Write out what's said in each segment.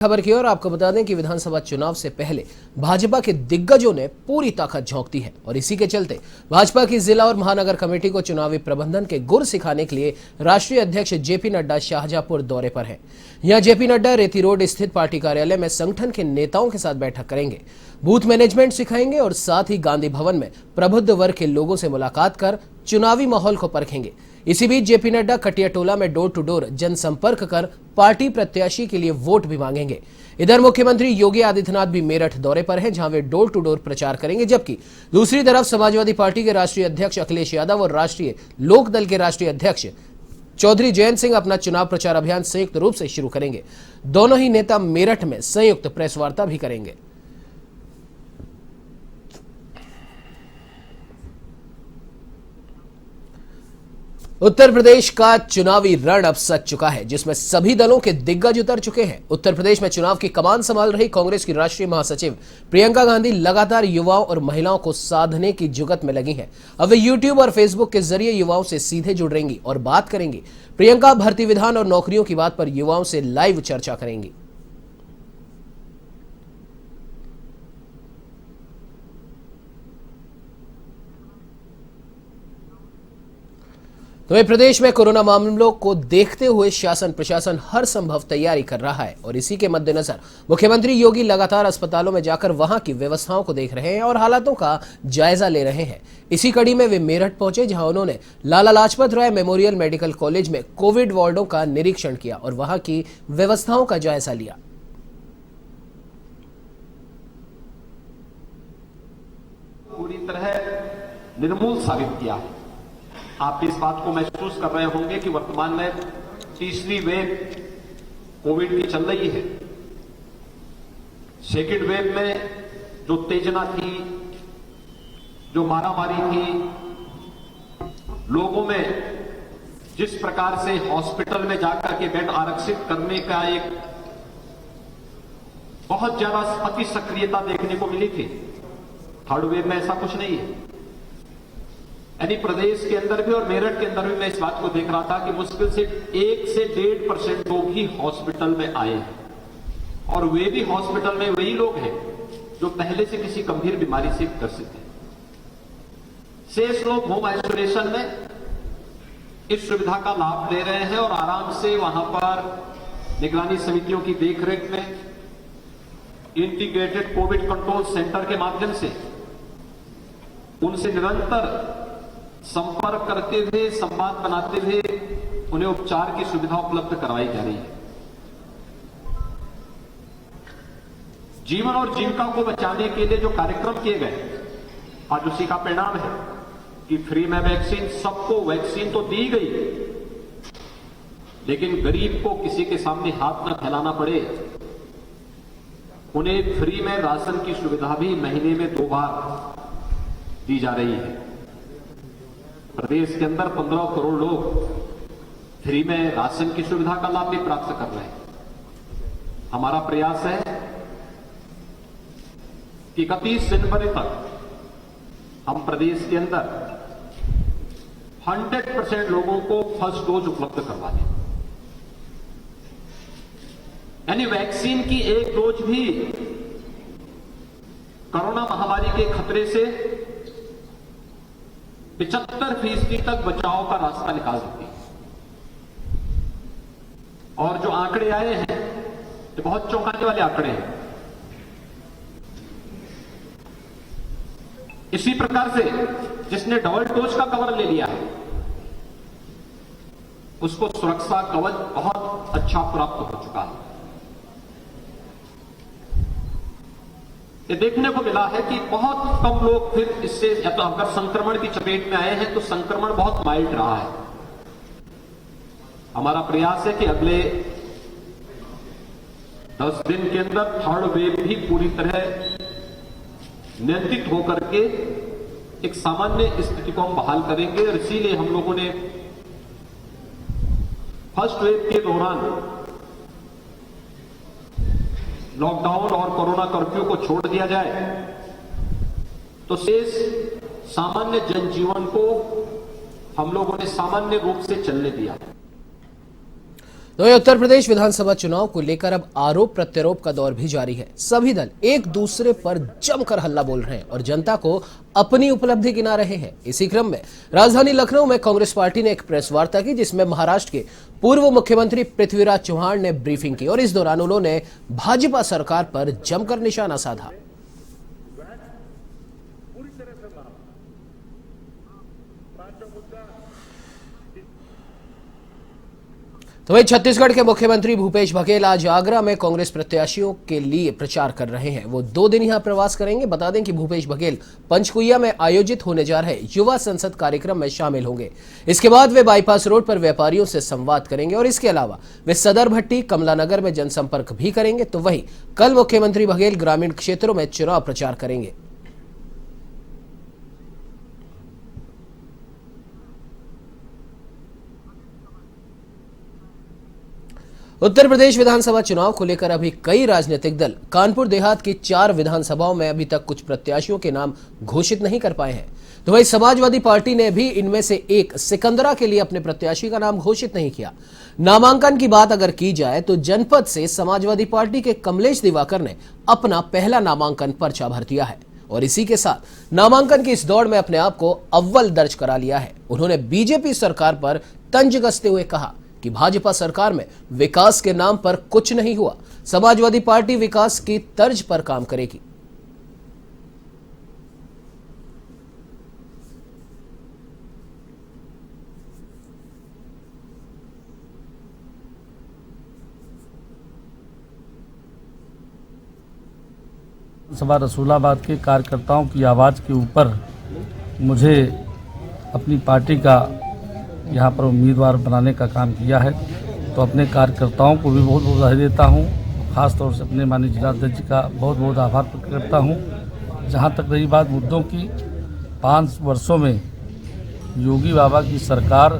खबर की ओर आपको बता दें कि विधानसभा चुनाव से पहले भाजपा के दिग्गजों ने पूरी ताकत झोंक दी है और इसी के चलते भाजपा की जिला और महानगर कमेटी को चुनावी प्रबंधन के गुर सिखाने के लिए राष्ट्रीय अध्यक्ष जेपी नड्डा शाहजहांपुर दौरे पर हैं। यहां जेपी नड्डा रेती रोड स्थित पार्टी कार्यालय में संगठन के नेताओं के साथ बैठक करेंगे, बूथ मैनेजमेंट सिखाएंगे और साथ ही गांधी भवन में प्रबुद्ध वर्ग के लोगों से मुलाकात कर चुनावी माहौल को परखेंगे। इसी बीच जेपी नड्डा कटिया टोला में डोर टू डोर जनसंपर्क कर पार्टी प्रत्याशी के लिए वोट भी मांगेंगे। इधर मुख्यमंत्री योगी आदित्यनाथ भी मेरठ दौरे पर हैं, जहां वे डोर टू डोर प्रचार करेंगे, जबकि दूसरी तरफ समाजवादी पार्टी के राष्ट्रीय अध्यक्ष अखिलेश यादव और राष्ट्रीय लोकदल के राष्ट्रीय अध्यक्ष चौधरी जयंत सिंह अपना चुनाव प्रचार अभियान संयुक्त रूप से शुरू करेंगे। दोनों ही नेता मेरठ में संयुक्त प्रेस वार्ता भी करेंगे। उत्तर प्रदेश का चुनावी रण अब सज चुका है, जिसमें सभी दलों के दिग्गज उतर चुके हैं। उत्तर प्रदेश में चुनाव की कमान संभाल रही कांग्रेस की राष्ट्रीय महासचिव प्रियंका गांधी लगातार युवाओं और महिलाओं को साधने की जुगत में लगी हैं। अब वे यूट्यूब और फेसबुक के जरिए युवाओं से सीधे जुड़ेंगी और बात करेंगी। प्रियंका भर्ती विधान और नौकरियों की बात पर युवाओं से लाइव चर्चा करेंगी। तो प्रदेश में कोरोना मामलों को देखते हुए शासन प्रशासन हर संभव तैयारी कर रहा है और इसी के मद्देनजर मुख्यमंत्री योगी लगातार अस्पतालों में जाकर वहां की व्यवस्थाओं को देख रहे हैं और हालातों का जायजा ले रहे हैं। इसी कड़ी में वे मेरठ पहुंचे, जहां उन्होंने Lala Lajpat Rai memorial medical college में कोविड वार्डों का निरीक्षण किया और वहां की व्यवस्थाओं का जायजा लिया। पूरी तरह निर्मूल साबित किया है। आप इस बात को महसूस कर रहे होंगे कि वर्तमान में तीसरी वेव कोविड की चल रही है। सेकेंड वेव में जो उत्तेजना थी, जो मारामारी थी, लोगों में जिस प्रकार से हॉस्पिटल में जाकर के बेड आरक्षित करने का एक बहुत ज्यादा अति सक्रियता देखने को मिली थी, थर्ड वेव में ऐसा कुछ नहीं है। यानी प्रदेश के अंदर भी और मेरठ के अंदर भी मैं इस बात को देख रहा था कि मुश्किल से 1 से 1.5% लोग ही हॉस्पिटल में आए हैं और वे भी हॉस्पिटल में वही लोग हैं जो पहले से किसी गंभीर बीमारी से ग्रसित हैं। शेष लोग होम आइसोलेशन में इस सुविधा का लाभ ले रहे हैं और आराम से वहां पर निगरानी समितियों की देखरेख में इंटीग्रेटेड कोविड कंट्रोल सेंटर के माध्यम से उनसे निरंतर संपर्क करते हुए, संवाद बनाते हुए उन्हें उपचार की सुविधा उपलब्ध करवाई जा रही है। जीवन और जीविका को बचाने के लिए जो कार्यक्रम किए गए, आज उसी का परिणाम है कि फ्री में वैक्सीन, सबको वैक्सीन तो दी गई, लेकिन गरीब को किसी के सामने हाथ न फैलाना पड़े, उन्हें फ्री में राशन की सुविधा भी महीने में 2 बार दी जा रही है। प्रदेश के अंदर 15 करोड़ लोग फ्री में राशन की सुविधा का लाभ भी प्राप्त कर रहे हैं। हमारा प्रयास है कि 31 जनवरी तक हम प्रदेश के अंदर 100% लोगों को फर्स्ट डोज उपलब्ध करवा दें। यानी वैक्सीन की एक डोज भी कोरोना महामारी के खतरे से 75% तक बचाव का रास्ता निकाल देती है। और जो आंकड़े आए हैं ये बहुत चौंकाने वाले आंकड़े हैं। इसी प्रकार से जिसने डबल डोज का कवर ले लिया है उसको सुरक्षा कवच बहुत अच्छा प्राप्त हो चुका है। ये देखने को मिला है कि बहुत कम लोग फिर इससे, या तो अगर संक्रमण की चपेट में आए हैं तो संक्रमण बहुत माइल्ड रहा है। हमारा प्रयास है कि अगले 10 दिन के अंदर थर्ड वेव भी पूरी तरह नियंत्रित होकर के एक सामान्य स्थिति को हम बहाल करेंगे और इसीलिए हम लोगों ने फर्स्ट वेव के दौरान लॉकडाउन और कोरोना कर्फ्यू को छोड़ दिया जाए तो शेष सामान्य जनजीवन को हम लोगों ने सामान्य रूप से चलने दिया। तो ये उत्तर प्रदेश विधानसभा चुनाव को लेकर अब आरोप प्रत्यारोप का दौर भी जारी है। सभी दल एक दूसरे पर जमकर हल्ला बोल रहे हैं और जनता को अपनी उपलब्धि गिना रहे हैं। इसी क्रम में राजधानी लखनऊ में कांग्रेस पार्टी ने एक प्रेस वार्ता की, जिसमें महाराष्ट्र के पूर्व मुख्यमंत्री पृथ्वीराज चौहान ने ब्रीफिंग की और इस दौरान उन्होंने भाजपा सरकार पर जमकर निशाना साधा। तो वही छत्तीसगढ़ के मुख्यमंत्री भूपेश बघेल आज आगरा में कांग्रेस प्रत्याशियों के लिए प्रचार कर रहे हैं। वो 2 दिन यहां प्रवास करेंगे। बता दें कि भूपेश बघेल पंचकुइया में आयोजित होने जा रहे युवा संसद कार्यक्रम में शामिल होंगे। इसके बाद वे बाईपास रोड पर व्यापारियों से संवाद करेंगे और इसके अलावा वे सदर भट्टी कमला नगर में जनसंपर्क भी करेंगे। तो वहीं कल मुख्यमंत्री बघेल ग्रामीण क्षेत्रों में चुनाव प्रचार करेंगे। उत्तर प्रदेश विधानसभा चुनाव को लेकर अभी कई राजनीतिक दल कानपुर देहात की 4 विधानसभाओं में अभी तक कुछ प्रत्याशियों के नाम घोषित नहीं कर पाए हैं। तो वही समाजवादी पार्टी ने भी इनमें से एक सिकंदरा के लिए अपने प्रत्याशी का नाम घोषित नहीं किया। नामांकन की बात अगर की जाए तो जनपद से समाजवादी पार्टी के कमलेश दिवाकर ने अपना पहला नामांकन पर्चा भर दिया है और इसी के साथ नामांकन की इस दौड़ में अपने आप को अव्वल दर्ज करा लिया है। उन्होंने बीजेपी सरकार पर तंज कसते हुए कहा कि भाजपा सरकार में विकास के नाम पर कुछ नहीं हुआ। समाजवादी पार्टी विकास की तर्ज पर काम करेगी। सभा रसूलाबाद के कार्यकर्ताओं की आवाज़ के ऊपर मुझे अपनी पार्टी का यहाँ पर उम्मीदवार बनाने का काम किया है। तो अपने कार्यकर्ताओं को भी बहुत बहुत बधाई देता हूँ। ख़ासतौर से अपने माननीय जिलाध्यक्ष का बहुत बहुत आभार प्रकट करता हूँ। जहाँ तक रही बात मुद्दों की, 5 वर्षों में योगी बाबा की सरकार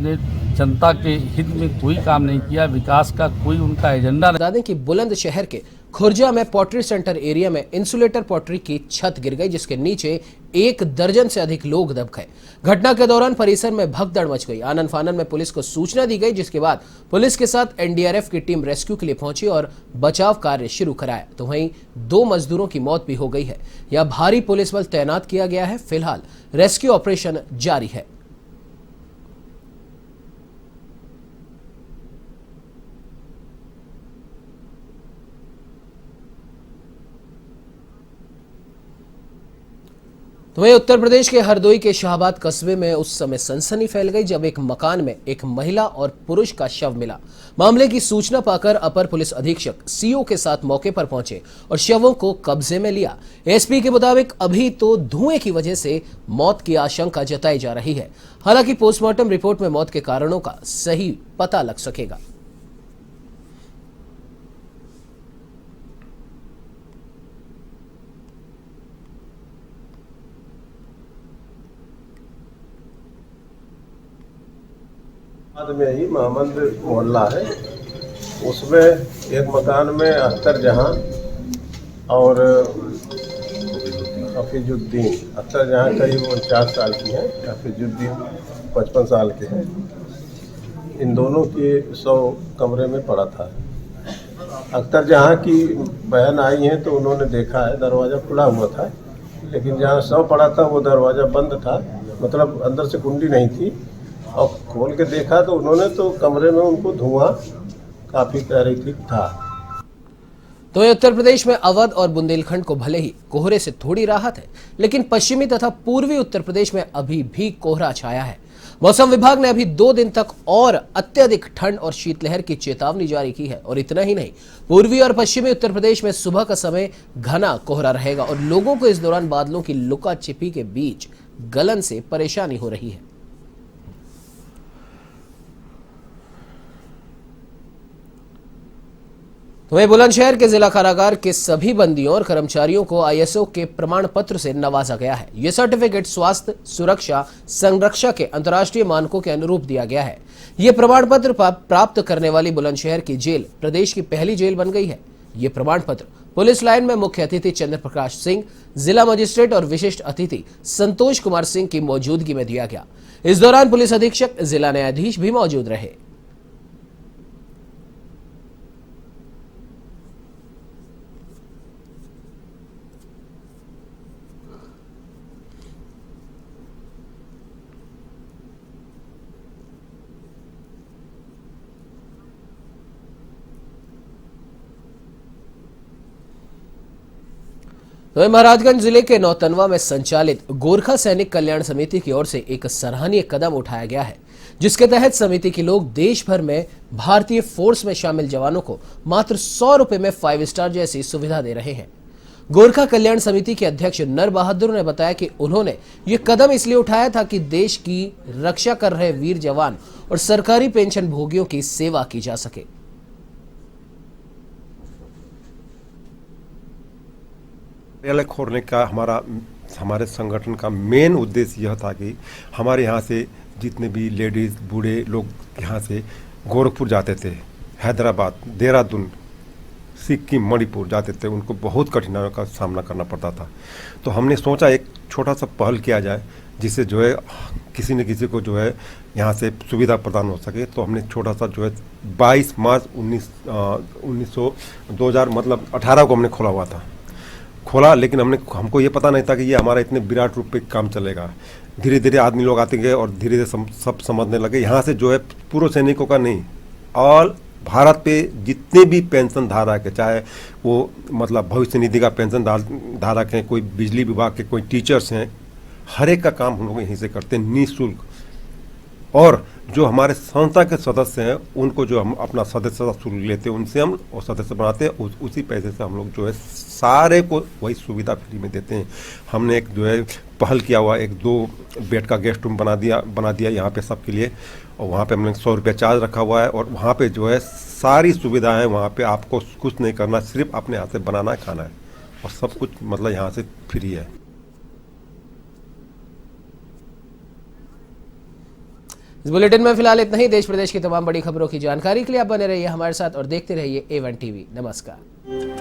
ने जनता के हित में कोई काम नहीं किया, विकास का कोई उनका एजेंडा नहीं। बता दें कि बुलंदशहर के खुर्जा में पॉटरी सेंटर एरिया में इंसुलेटर पॉटरी की छत गिर गई, जिसके नीचे 1 दर्जन से अधिक लोग दब गए। घटना के दौरान परिसर में भगदड़ मच गई। आनन फानन में पुलिस को सूचना दी गई, जिसके बाद पुलिस के साथ एनडीआरएफ की टीम रेस्क्यू के लिए पहुंची और बचाव कार्य शुरू कराया। तो वहीं 2 मजदूरों की मौत भी हो गई है। यह भारी पुलिस बल तैनात किया गया है। फिलहाल रेस्क्यू ऑपरेशन जारी है। तो वहीं उत्तर प्रदेश के हरदोई के शाहबाद कस्बे में उस समय सनसनी फैल गई जब एक मकान में एक महिला और पुरुष का शव मिला। मामले की सूचना पाकर अपर पुलिस अधीक्षक सीओ के साथ मौके पर पहुंचे और शवों को कब्जे में लिया। एसपी के मुताबिक अभी तो धुएं की वजह से मौत की आशंका जताई जा रही है। हालांकि पोस्टमार्टम रिपोर्ट में मौत के कारणों का सही पता लग सकेगा। बाद में ही मोहम्मद मोहल्ला है, उसमें एक मकान में अख्तर जहां और हफीजुद्दीन, अख्तर जहां करीब 49 साल की हैं, हफीजुद्दीन 55 साल के हैं। इन दोनों के 100 कमरे में पड़ा था। अख्तर जहां की बहन आई हैं तो उन्होंने देखा है दरवाज़ा खुला हुआ था, लेकिन जहां 100 पड़ा था वो दरवाज़ा बंद था, मतलब अंदर से कुंडी नहीं थी। और खोल के देखा तो उन्होंने तो कमरे में उनको धुआं काफी कह रही थी था। तो उत्तर प्रदेश में अवध और बुंदेलखंड को भले ही कोहरे से थोड़ी राहत है, लेकिन पश्चिमी तथा पूर्वी उत्तर प्रदेश में अभी भी कोहरा छाया है। मौसम विभाग ने अभी 2 दिन तक और अत्यधिक ठंड और शीतलहर की चेतावनी जारी की है। और इतना ही नहीं, पूर्वी और पश्चिमी उत्तर प्रदेश में सुबह का समय घना कोहरा रहेगा और लोगों को इस दौरान बादलों की लुका छिपी के बीच गलन से परेशानी हो रही है। तो वहीं बुलंदशहर के जिला कारागार के सभी बंदियों और कर्मचारियों को आईएसओ के प्रमाण पत्र से नवाजा गया है। यह सर्टिफिकेट स्वास्थ्य, सुरक्षा, संरक्षा के अंतर्राष्ट्रीय मानकों के अनुरूप दिया गया है। यह प्रमाण पत्र प्राप्त करने वाली बुलंदशहर की जेल प्रदेश की पहली जेल बन गई है। यह प्रमाण पत्र पुलिस लाइन में मुख्य अतिथि चंद्र प्रकाश सिंह, जिला मजिस्ट्रेट और विशिष्ट अतिथि संतोष कुमार सिंह की मौजूदगी में दिया गया। इस दौरान पुलिस अधीक्षक, जिला न्यायाधीश भी मौजूद रहे। वहीं महाराजगंज जिले के नौतनवा में संचालित गोरखा सैनिक कल्याण समिति की ओर से एक सराहनीय कदम उठाया गया है, जिसके तहत समिति के लोग देश भर में भारतीय फोर्स में शामिल जवानों को मात्र 100 रुपए में 5 स्टार जैसी सुविधा दे रहे हैं। गोरखा कल्याण समिति के अध्यक्ष नर बहादुर ने बताया कि उन्होंने ये कदम इसलिए उठाया था कि देश की रक्षा कर रहे वीर जवान और सरकारी पेंशन भोगियों की सेवा की जा सके। कार्यालय खोलने का हमारे संगठन का मेन उद्देश्य यह था कि हमारे यहाँ से जितने भी लेडीज़ बूढ़े लोग यहाँ से गोरखपुर जाते थे, हैदराबाद, देहरादून, सिक्किम, मणिपुर जाते थे, उनको बहुत कठिनाइयों का सामना करना पड़ता था। तो हमने सोचा एक छोटा सा पहल किया जाए जिससे जो है किसी न किसी को जो है यहाँ से सुविधा प्रदान हो सके। तो हमने छोटा सा जो है 22 मार्च 2018 को हमने खोला, लेकिन हमको ये पता नहीं था कि ये हमारा इतने विराट रूप पे काम चलेगा। धीरे धीरे आदमी लोग आते गए और धीरे धीरे सब समझने लगे। यहाँ से जो है पूर्व सैनिकों का नहीं, ऑल भारत पे जितने भी पेंशन धारक है, चाहे वो मतलब भविष्य निधि का पेंशन धारक हैं, कोई बिजली विभाग के, कोई टीचर्स हैं, हर एक का काम हम लोग यहीं से करते हैं निःशुल्क। और जो हमारे संस्था के सदस्य हैं उनको जो हम अपना सदस्यता शुल्क लेते हैं उनसे हम और सदस्य बनाते हैं, उसी पैसे से हम लोग जो है सारे को वही सुविधा फ्री में देते हैं। हमने एक जो है पहल किया हुआ, एक 2 बेड का गेस्ट रूम बना दिया यहाँ पे सबके लिए, और वहाँ पे हमने 100 रुपया चार्ज रखा हुआ है। और वहाँ पे जो है सारी सुविधाएं, वहाँ पे आपको कुछ नहीं करना, सिर्फ अपने हाथ से बनाना है, खाना है, और सब कुछ मतलब यहाँ से फ्री है। इस बुलेटिन में फिलहाल इतना ही। देश प्रदेश की तमाम बड़ी खबरों की जानकारी के लिए आप बने रहिए हमारे साथ और देखते रहिए A1 TV। नमस्कार।